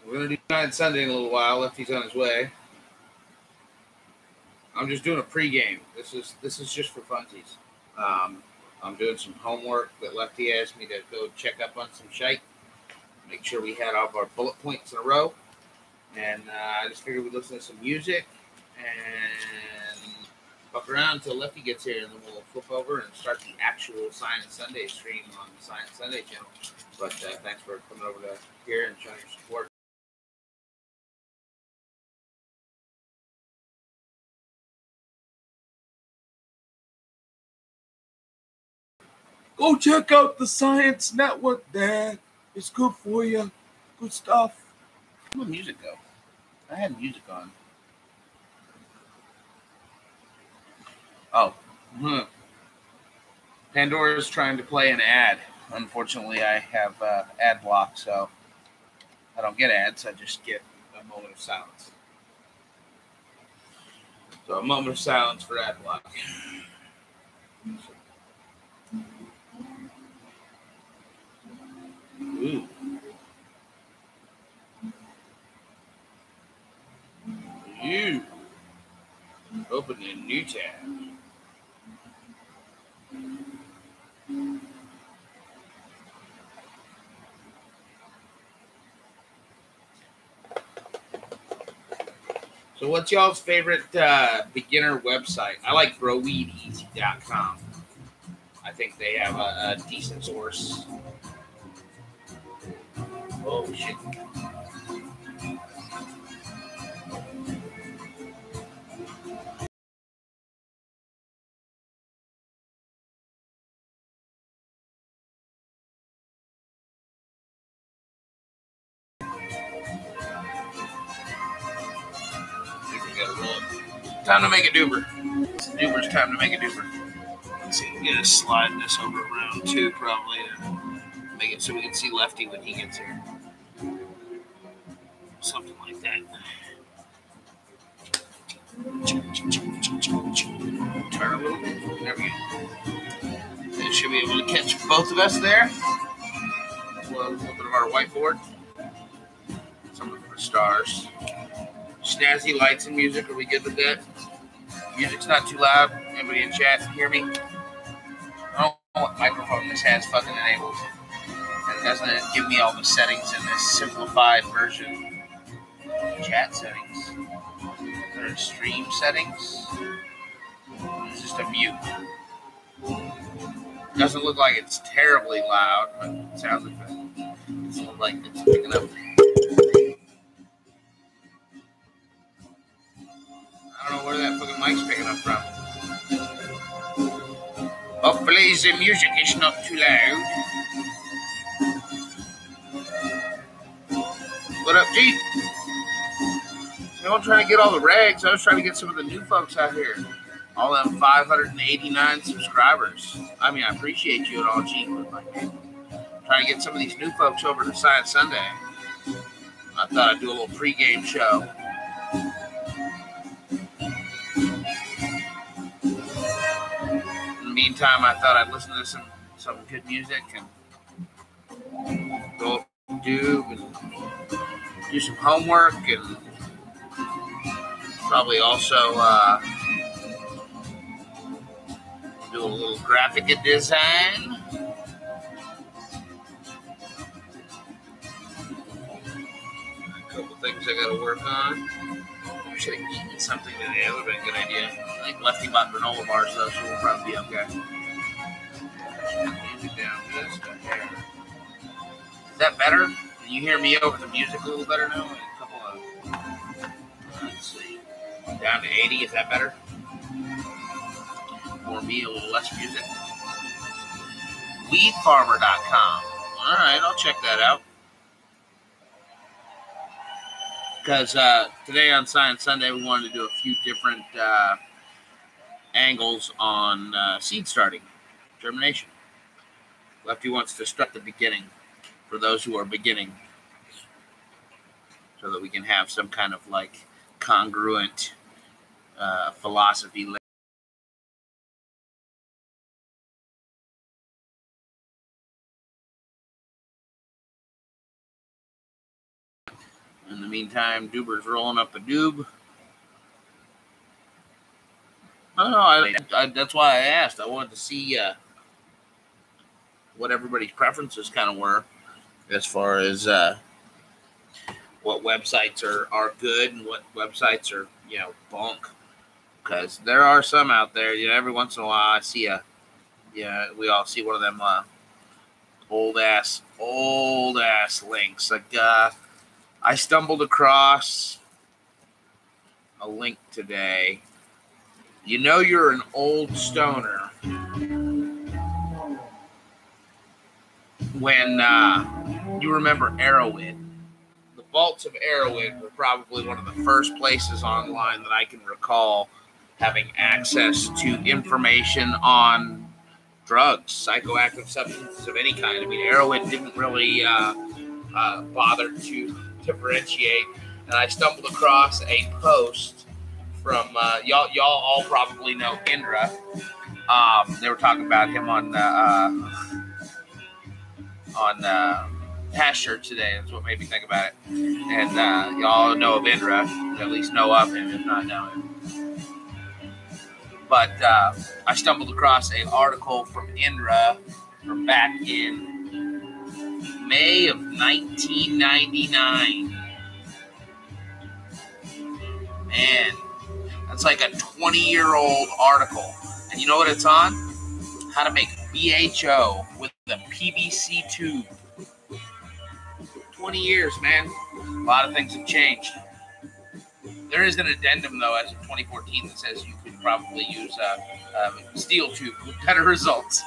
We're going to do Science Sunday in a little while. Lefty's on his way. I'm just doing a pregame. This is just for funsies. I'm doing some homework that Lefty asked me to go check up on some shite. Make sure we had all of our bullet points in a row. And I just figured we'd listen to some music and fuck around until Lefty gets here, and then we'll flip over and start the actual Science Sunday stream on the Science Sunday channel. But thanks for coming over to here and showing your support. Go check out the Science Network, Dad. It's good for you. Good stuff. Where'd the music go? I had music on. Oh. Pandora's trying to play an ad. Unfortunately, I have ad block, so I don't get ads. I just get a moment of silence. So a moment of silence for ad block. Ooh. You. Open a new tab. So what's y'all's favorite beginner website? I like growweedeasy.com. I think they have a decent source. Oh, shit. Time to make a duper. It's duper's time to make a duper. Let's see, I'm gonna slide this over around too, probably, to make it so we can see Lefty when he gets here. Something like that. Turn a little bit. There we go. It should be able to catch both of us there. Well, a little bit of our whiteboard. Some of the stars. Snazzy lights and music. Are we good with that? Music's not too loud. Anybody in chat hear me? I don't know what microphone this has fucking enabled. And doesn't it give me all the settings in this simplified version? Chat settings. There are stream settings. It's just a mute. Doesn't look like it's terribly loud, but it sounds like it's picking up. I don't know where that fucking mic's picking up from. Hopefully the music is not too loud. What up, G? I'm trying to get all the rags. I was trying to get some of the new folks out here. All them 589 subscribers. I mean, I appreciate you and all, G, but like, trying to get some of these new folks over to Science Sunday. I thought I'd do a little pregame show. In the meantime, I thought I'd listen to some good music and go do some homework and probably also do a little graphic design. A couple things I got to work on. I should have eaten something today. That would have been a good idea. I think Lefty bought granola bars though, so we'll probably be okay. Music down just a hair. Is that better? Can you hear me over the music a little better now? Like a couple of. Let's see. Down to 80. Is that better? More me, a little less music. Weedfarmer.com. All right, I'll check that out. Because today on Science Sunday, we wanted to do a few different angles on seed starting, germination. Lefty wants to start the beginning for those who are beginning so that we can have some kind of like congruent philosophy In the meantime, Duber's rolling up a doob. I don't know. That's why I asked. I wanted to see what everybody's preferences kind of were as far as what websites are good and what websites are, bunk. Because there are some out there, every once in a while I see we all see one of them old ass links. Like, I stumbled across a link today. You're an old stoner when you remember Arrowhead. The vaults of Arrowhead were probably one of the first places online that I can recall having access to information on drugs, psychoactive substances of any kind. I mean, Arrowhead didn't really bother to differentiate, and I stumbled across a post from y'all all probably know Indra. They were talking about him on Pasture today. That's what made me think about it. And y'all know of Indra, at least know of him, if not know him. But I stumbled across an article from Indra from back in May of 1999. Man, that's like a 20-year-old article. And you know what it's on? How to make BHO with a PVC tube. 20 years, man. A lot of things have changed. There is an addendum, though, as of 2014 that says you could probably use a steel tube with better results.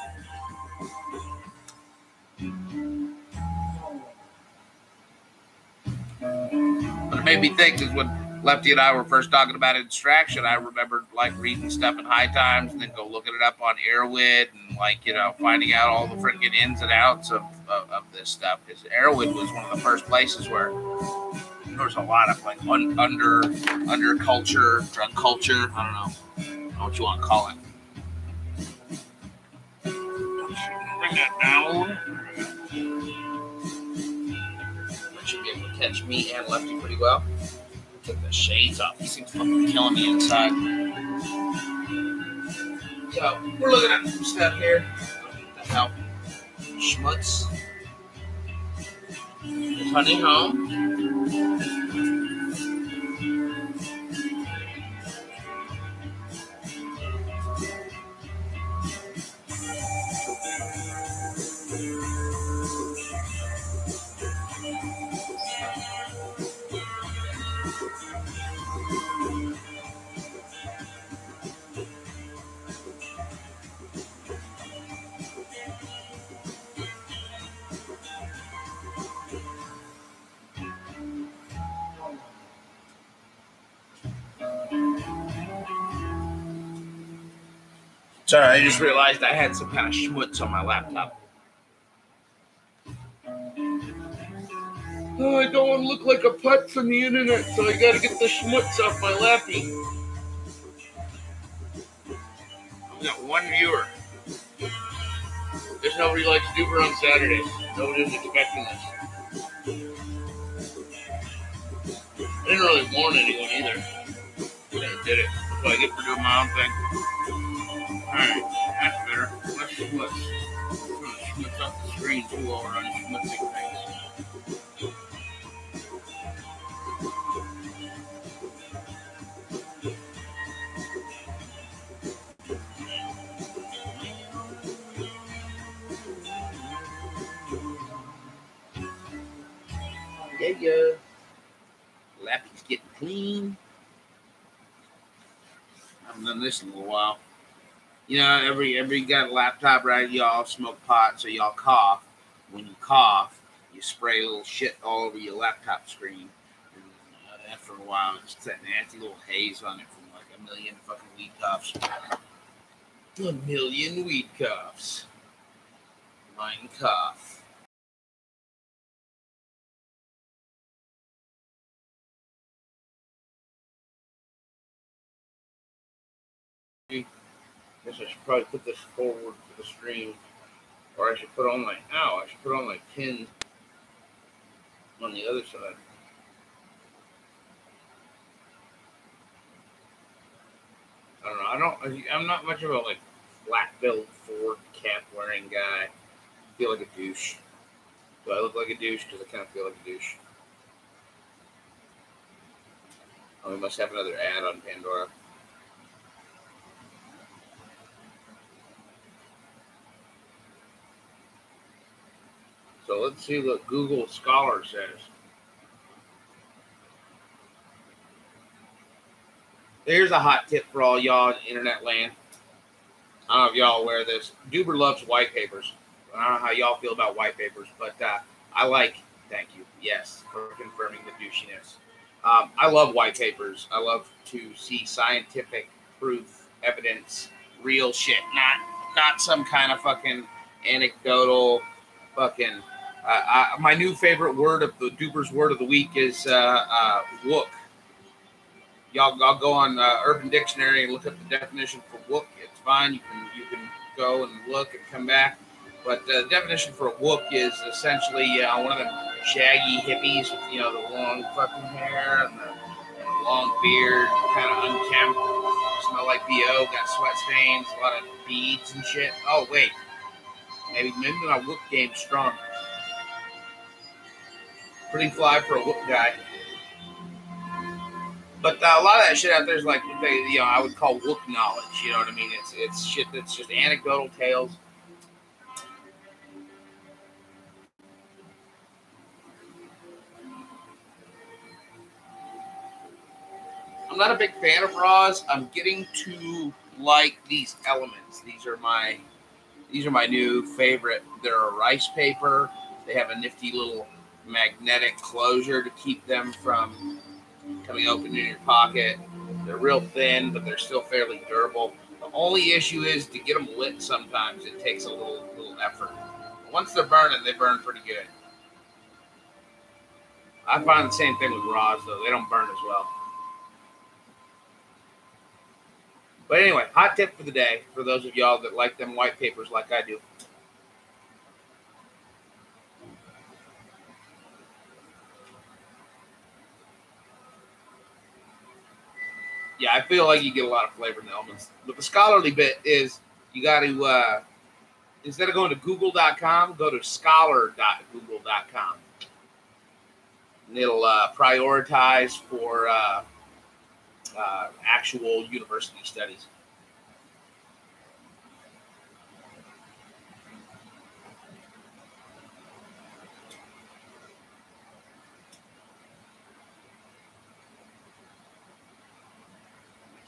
But it made me think, because when Lefty and I were first talking about abstraction, I remembered reading stuff in High Times and then go looking it up on Arrowhead and finding out all the freaking ins and outs of this stuff. Because Arrowhead was one of the first places where there was a lot of under culture, drug culture. I don't know what you want to call it. Bring that down. I should be able to catch me and Lefty pretty well. Take the shades off. These things fucking killing me inside. So, we're looking at some stuff here. What the hell? Schmutz. Honey home. Sorry, I just realized I had some kind of schmutz on my laptop. Oh, I don't want to look like a putz on the internet, so I gotta get the schmutz off my lappy. I've got one viewer. There's nobody likes Duber on Saturdays. Nobody was expecting this. I didn't really warn anyone either. I did it. That's what I get for doing my own thing. Alright, that's better. Let's schmutz. I'm going to schmutz off the screen too while we're on schmutzing things. Yeah. Lappy's getting clean. I haven't done this in a little while. Every got a laptop, right? Y'all smoke pot, so y'all cough. When you cough, you spray a little shit all over your laptop screen. And after a while, it's that nasty little haze on it from like a million fucking weed coughs. 1 million weed coughs. Mine cough. I guess I should probably put this forward to the stream, or I should put all my pin on the other side. I'm not much of a like black-billed Ford cap wearing guy. I feel like a douche. Do I look like a douche? Because I kind of feel like a douche. Oh, we must have another ad on Pandora. So let's see what Google Scholar says. Here's a hot tip for all y'all in internet land. I don't know if y'all aware of this. Duber loves white papers. I don't know how y'all feel about white papers, but I like, thank you, yes, for confirming the douchiness. I love white papers. I love to see scientific proof, evidence, real shit, not some kind of fucking anecdotal fucking. My new favorite word of the Duber's word of the week is wook. Y'all go on Urban Dictionary and look up the definition for wook. It's fine. You can go and look and come back. But the definition for a wook is essentially one of them shaggy hippies with the long fucking hair and the long beard, kind of unkempt, smell like BO, got sweat stains, a lot of beads and shit. Oh wait, maybe my wook game's strong. Pretty fly for a wook guy. But a lot of that shit out there is like I would call wook knowledge. You know what I mean? It's shit that's just anecdotal tales. I'm not a big fan of raws. I'm getting to like these elements. These are my new favorite. They're a rice paper. They have a nifty little magnetic closure to keep them from coming open in your pocket. They're real thin, but they're still fairly durable. The only issue is to get them lit sometimes. It takes a little effort. Once they're burning, they burn pretty good. I find the same thing with raws, though. They don't burn as well. But anyway, hot tip for the day for those of y'all that like them white papers like I do. Yeah, I feel like you get a lot of flavor in the almonds. But the scholarly bit is you got to, instead of going to google.com, go to scholar.google.com. And it'll prioritize for actual university studies.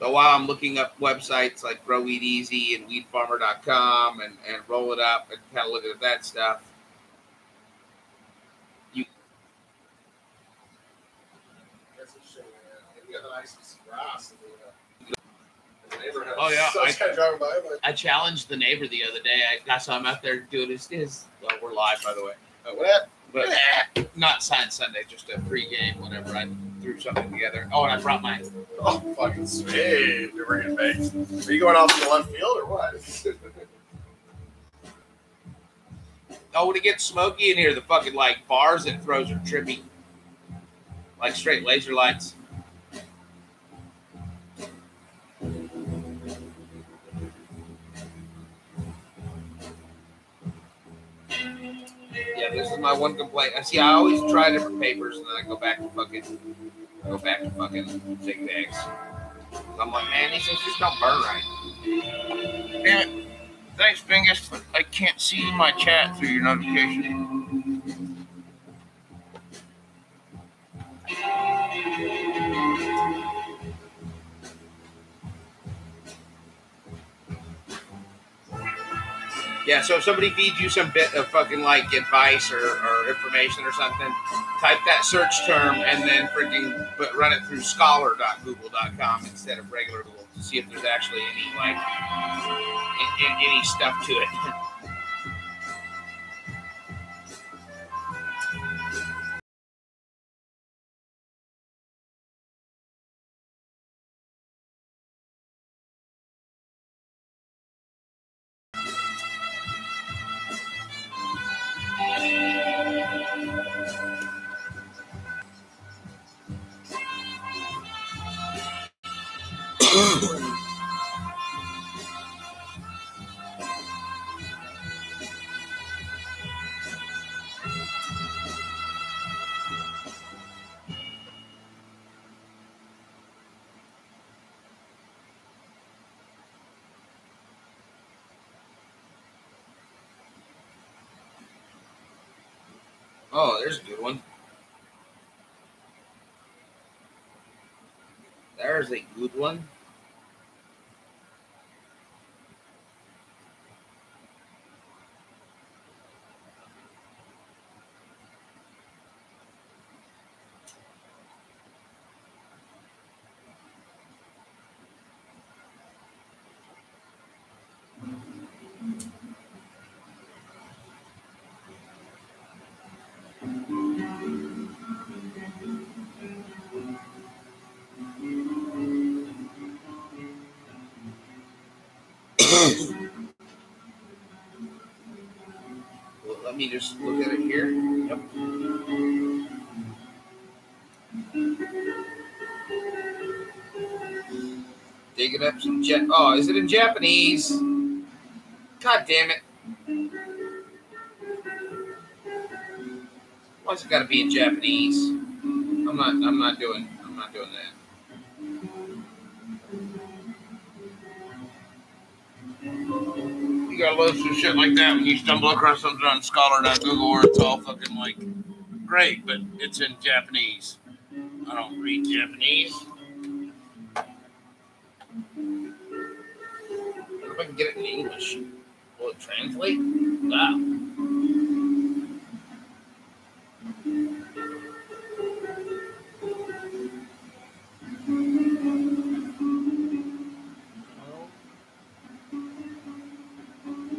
So while I'm looking up websites like Grow Weed Easy and weedfarmer.com and roll it up and kind of look at that stuff, That's a shame, man. We got the nicest grass in the neighborhood. Oh yeah, So I was kind of driving by. I challenged the neighbor the other day. I saw him out there doing his. Well, we're live, by the way. What? But not Science Sunday, just a pregame, whatever. I threw something together. Oh, and I brought my. Oh, fucking sweet. You're bringing bakes. Are you going out to the left field or what? Oh, when it gets smoky in here, the fucking like bars it throws are trippy, like straight laser lights. Yeah, this is my one complaint. I always try different papers and then I go back to fucking big bags. I'm like, man, these things just don't burn right. Damn it. Thanks, Bingus, but I can't see my chat through your notification. Yeah, so if somebody feeds you some bit of fucking like advice or information or something, type that search term and then freaking run it through scholar.google.com instead of regular Google to see if there's actually any like any stuff to it. Oh, there's a good one. There's a good one. Well, let me just look at it here. Yep. Digging up some Oh, is it in Japanese? God damn it! Why's it got to be in Japanese? I'm not doing that. You gotta love some shit like that when you stumble across something on Scholar.Google where it's all fucking like great, but it's in Japanese. I don't read Japanese. If I can get it in English, will it translate? Wow.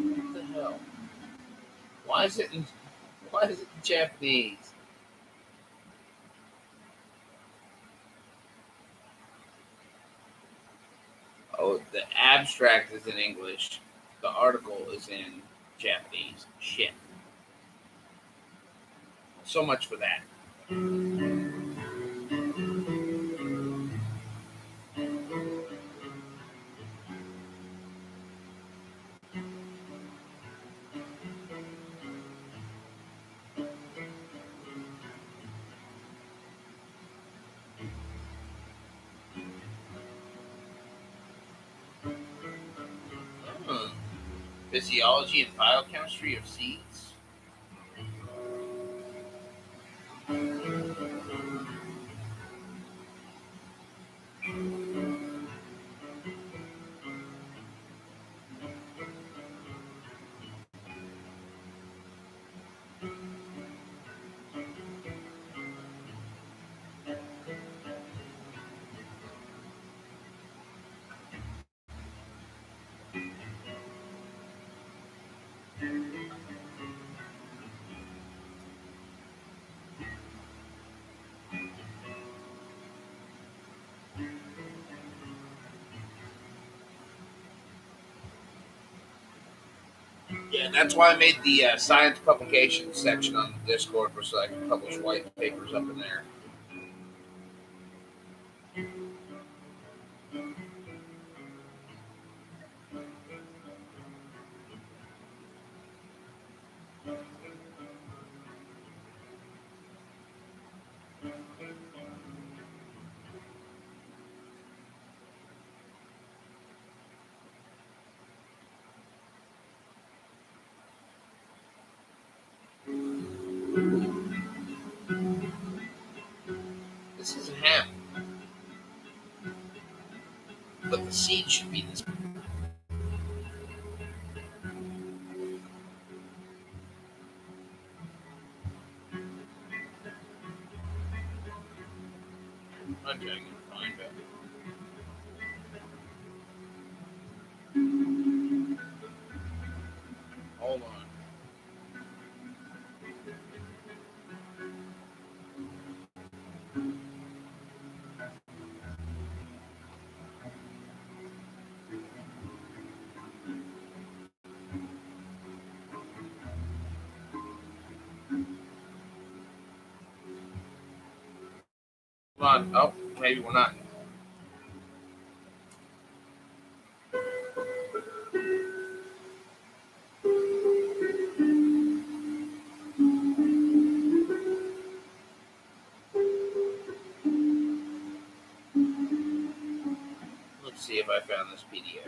What the hell? Why is it in Japanese? Oh, the abstract is in English. The article is in Japanese. Shit. So much for that. Physiology and biochemistry of seeds. Yeah, that's why I made the science publications section on the Discord so I can publish white papers up in there. This is hemp, but the seed should be this. I'm trying to find it. Hold on. Come on. Oh, maybe we're not. Let's see if I found this PDF.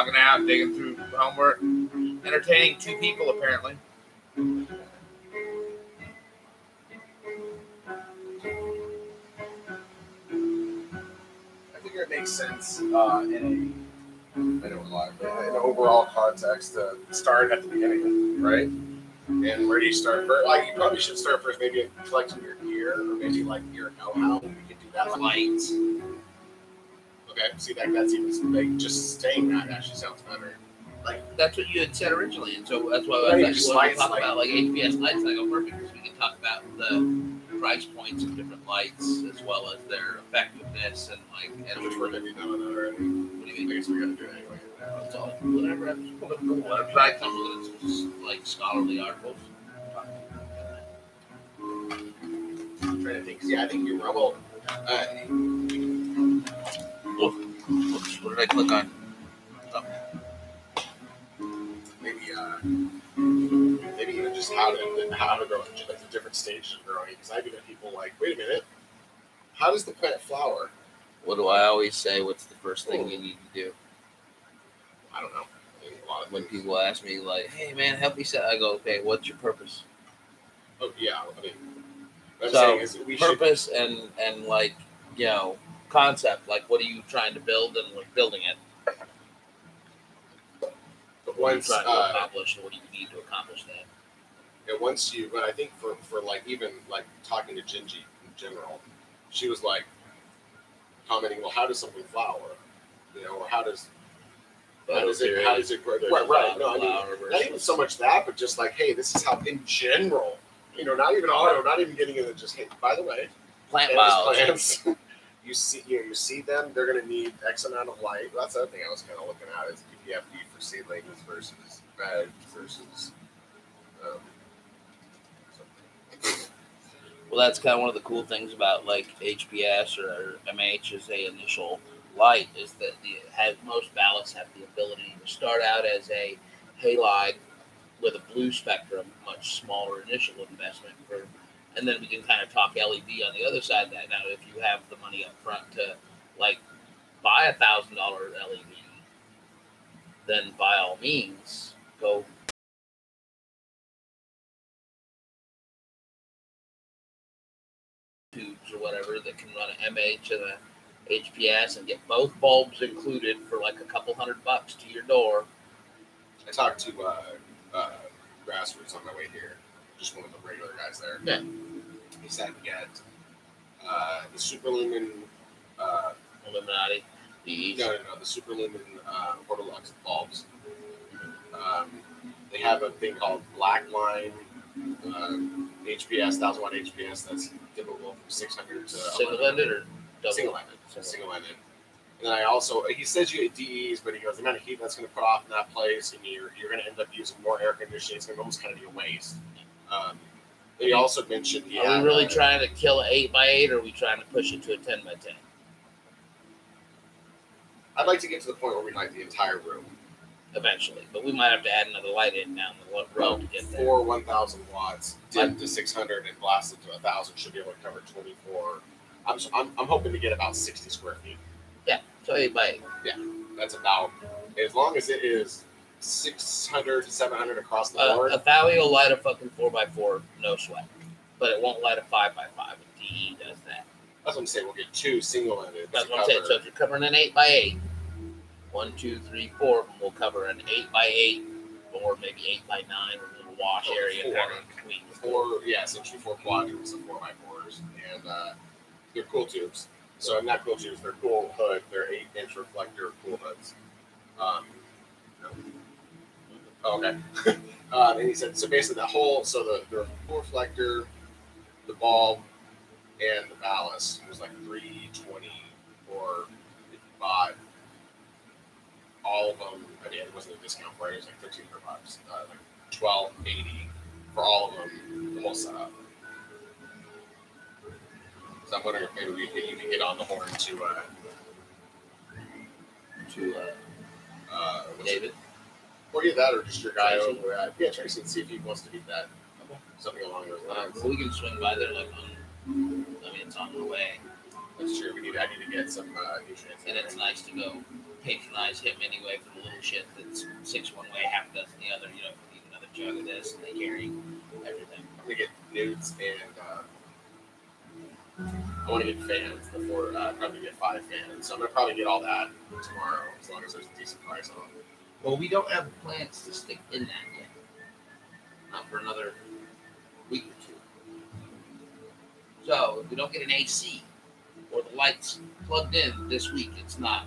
logging out, digging through homework, entertaining 2 people apparently. I figure it makes sense in an overall context to start at the beginning, right? And where do you start first? Like, you probably should start first, maybe collecting your gear, or maybe like your know-how. You could do that. Lights. Okay, see, that's even like just saying that actually sounds better. Like, that's what you had said originally, and so that's why Right, I just wanted to lights, talk about like HPS lights. And I go perfect because we can talk about the price points of different lights as well as their effectiveness and like. And which we're maybe done already. What do you mean? I guess we gotta do it anyway. It's all whatever. Whatever. I come with some like scholarly articles. I'm trying to think. Yeah, I think you're right. Well, what did I click on? Maybe even just how to grow, just like the different stages of growing. Because I've had people like, wait a minute, how does the plant flower? What do I always say? What's the first thing you need to do? I don't know. When people ask me like, "Hey man, help me set," I go, "Okay, what's your purpose?" Oh yeah, I mean, what I'm so saying is we purpose and like concept. Like, what are you trying to build and like building it? But what once are you trying to accomplish, and what do you need to accomplish that? And once you, but I think for like even like talking to Gingy in general, she was like commenting, well, how does something flower? Or how does it grow? Right. No, I mean, not even so much that, but just like, hey, this is how in general, not even auto, not even getting into just, hey, by the way, plant biology. Plants, you see them, they're going to need X amount of light. That's the other thing I was kind of looking at is PPFD for seedlings versus veg versus. Well, that's kind of one of the cool things about like HPS or MH as a initial light is that most ballasts have the ability to start out as a halide with a blue spectrum, much smaller initial investment and then we can kind of talk LED on the other side of that. Now, if you have the money up front to like buy $1,000 LED, then by all means go. Tubes or whatever that can run an MH and a HPS and get both bulbs included for like a couple $100 to your door. I talked to Grassroots on my way here, just one of the regular guys there. Yeah. He said get the Superlumen Illuminati. No, the Superlumen Hortolux bulbs. They have a thing called Black Line HPS, 1000-watt HPS. That's typical from 600 to single-ended or double? Single-ended. And then he says you get DEs, but he goes, the amount of heat that's going to put off in that place, and you're going to end up using more air conditioning. It's going to almost kind of be a waste. He also mentioned, are we really trying to kill an 8x8, or are we trying to push it to a 10x10? I'd like to get to the point where we light the entire room. Eventually, but we might have to add another light in down the road to get there. 1,000 watts, dim to 600, and blast it to 1,000 should be able to cover 24. I'm hoping to get about 60 square feet. Yeah, so 8x8. Yeah, that's about, as long as it is 600 to 700 across the board. A Thali will light a fucking 4x4, no sweat, but it won't light a 5x5. And DE does that. That's what I'm saying. We'll get 2 single-ended. That's what I'm saying. So if you're covering an 8x8, 1, 2, 3, 4 of them will cover an 8x8 or maybe 8x9 with a little wash area kind of between. Essentially 4 quadrants of 4x4s, and they're cool tubes. So not cool tubes, they're cool hood. They're 8-inch reflector cool hoods. Okay. And he said, so basically the whole, so the cool reflector, the bulb, and the ballast was like $320 or $55. All of them, I mean, it wasn't a discount for it. It was like $1,300, like $1,280 for all of them, the whole setup. So I'm wondering if maybe you can get on the horn to David, or either that, or just your guy over at Tracy, and see if he wants to beat that. Something along those lines. Well, we can swing by there it's on the way. That's true. I need to get some nutrients. And it's nice to go patronize him anyway for the little shit that's 6 one way, half a dozen the other. You know, need another jug of this, and they carry everything. I'm gonna get nudes and I want to get fans before probably get 5 fans. So I'm gonna probably get all that tomorrow as long as there's a decent price on it. Well, we don't have plants to stick in that yet. Not for another week or 2. So if we don't get an AC or the lights plugged in this week, it's not.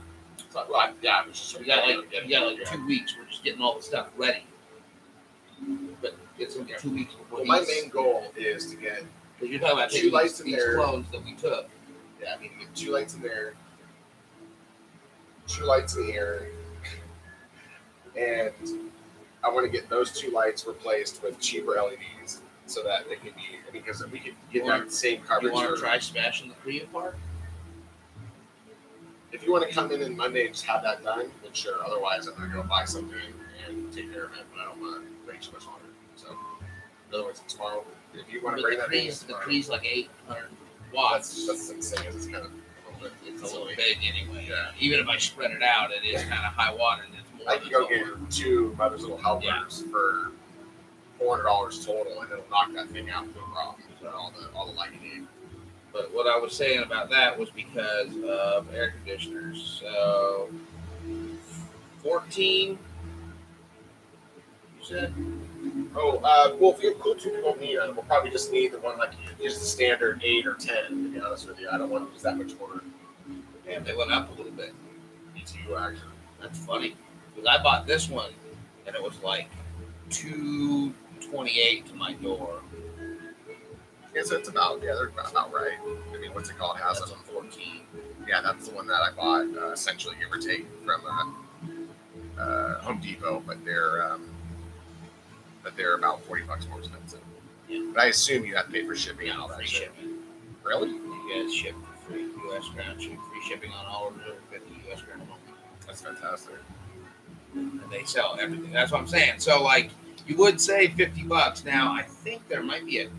So, well, yeah, So we got like 2 weeks. We're just getting all the stuff ready. But it's gonna be 2 weeks before. Well, my main goal is to get because you're talking about 2 lights in these there. clones that we took. Yeah, I mean, get 2 lights in there, 2 lights in here, and I want to get those 2 lights replaced with cheaper LEDs so that they can be. I mean, because we could get that same You coverage. want to try smashing the Korea part? If you want to come in on Monday and just have that done, then sure. Otherwise, I'm gonna go buy something and take care of it. But I don't want to wait too much longer. So, in other words, tomorrow, if you want to bring that in, the Korea's like 800 watts. that's insane. It's kind of It's a little big anyway. Yeah. Even if I spread it out, it is kind of high water. And it's more I can go get 2 Mother's Little Helpers for $400 total, and it'll knock that thing out no problem. All the light you need. But what I was saying about that was because of air conditioners. So 14. You said? Oh, well, if you include 2 people need them, we'll probably just need the one like just the standard 8 or 10. To be honest with you, I don't want to use that much more. Damn, they went up a little bit. Me too, actually. That's funny because I bought this one and it was like $228 to my door. Yeah, so it's about they're about right. I mean, what's it called? Has That's them. a 14. Yeah, that's the one that I bought, essentially, give or take, from Home Depot, but they're about $40 more expensive. Yeah. But I assume you have to pay for shipping and all that Free shit. shipping. Really? You guys ship for free. U.S. ground ship, free shipping on all orders over 50 U.S. ground only. That's fantastic. And they sell everything. That's what I'm saying. So, like, you would say $50. Now, I think there might be a